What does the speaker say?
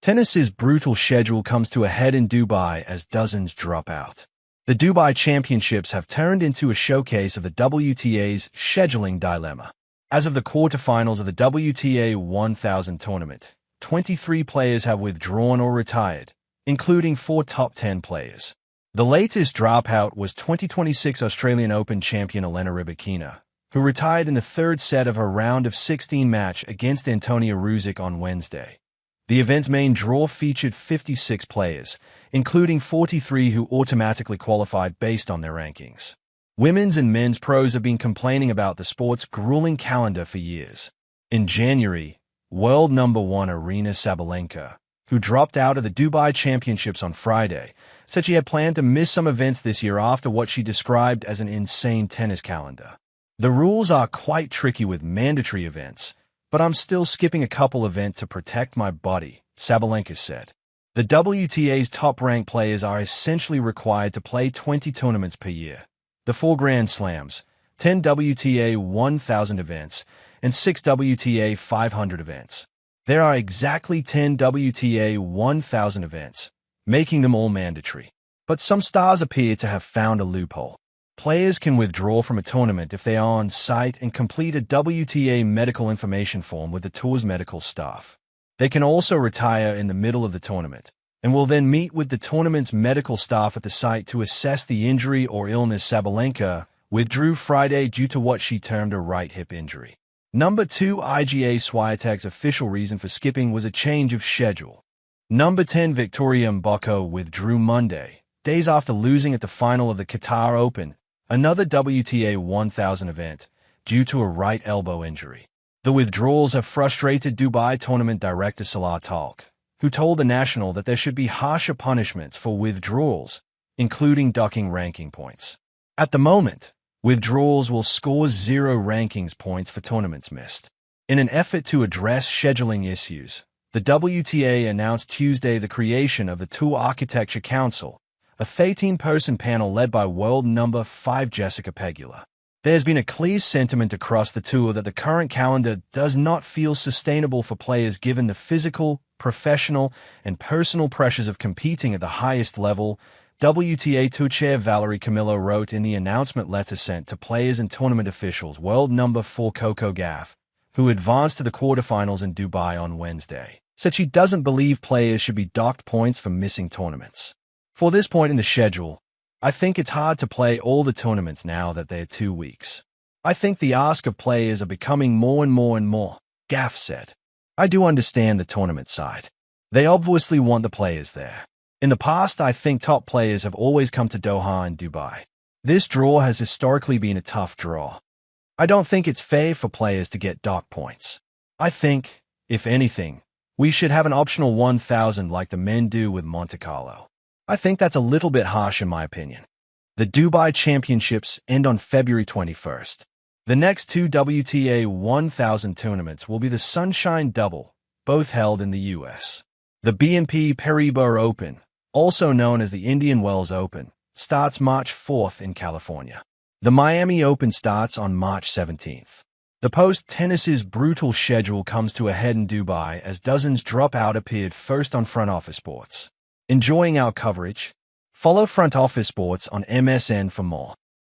Tennis's brutal schedule comes to a head in Dubai as dozens drop out. The Dubai Championships have turned into a showcase of the WTA's scheduling dilemma. As of the quarterfinals of the WTA 1000 tournament, 23 players have withdrawn or retired, including 4 top 10 players. The latest dropout was 2026 Australian Open champion Elena Rybakina, who retired in the third set of her round of 16 match against Antonia Ruzic on Wednesday. The event's main draw featured 56 players, including 43 who automatically qualified based on their rankings. Women's and men's pros have been complaining about the sport's grueling calendar for years. In January, world number 1 Aryna Sabalenka, who dropped out of the Dubai Championships on Friday, said she had planned to miss some events this year after what she described as an insane tennis calendar. The rules are quite tricky with mandatory events, but I'm still skipping a couple events to protect my body, Sabalenka said. The WTA's top-ranked players are essentially required to play 20 tournaments per year. The 4 Grand Slams, 10 WTA 1000 events, and 6 WTA 500 events. There are exactly 10 WTA 1000 events, making them all mandatory. But some stars appear to have found a loophole. Players can withdraw from a tournament if they are on site and complete a WTA medical information form with the tour's medical staff. They can also retire in the middle of the tournament, and will then meet with the tournament's medical staff at the site to assess the injury or illness. Sabalenka withdrew Friday due to what she termed a right hip injury. Number 2 IGA Swiatek's official reason for skipping was a change of schedule. Number 10 Victoria Mboko withdrew Monday, days after losing at the final of the Qatar Open, another WTA 1000 event, due to a right elbow injury. The withdrawals have frustrated Dubai tournament director Salah Talk, who told the National that there should be harsher punishments for withdrawals, including docking ranking points. At the moment, withdrawals will score 0 rankings points for tournaments missed. In an effort to address scheduling issues, the WTA announced Tuesday the creation of the Tour Architecture Council, a 13-person panel led by world number 5 Jessica Pegula. There's been a clear sentiment across the tour that the current calendar does not feel sustainable for players given the physical, professional, and personal pressures of competing at the highest level, WTA Tour Chair Valerie Camillo wrote in the announcement letter sent to players and tournament officials. World number 4 Coco Gauff, who advanced to the quarterfinals in Dubai on Wednesday, said she doesn't believe players should be docked points for missing tournaments. For this point in the schedule, I think it's hard to play all the tournaments now that they're 2 weeks. I think the ask of players are becoming more and more, Gauff said. I do understand the tournament side. They obviously want the players there. In the past, I think top players have always come to Doha and Dubai. This draw has historically been a tough draw. I don't think it's fair for players to get dock points. I think, if anything, we should have an optional 1000 like the men do with Monte Carlo. I think that's a little bit harsh in my opinion. The Dubai Championships end on February 21st. The next 2 WTA 1000 tournaments will be the Sunshine Double, both held in the U.S. The BNP Paribas Open, also known as the Indian Wells Open, starts March 4th in California. The Miami Open starts on March 17th. The post-tennis's brutal schedule comes to a head in Dubai as dozens drop out. Appeared first on Front Office Sports. Enjoying our coverage? Follow Front Office Sports on MSN for more.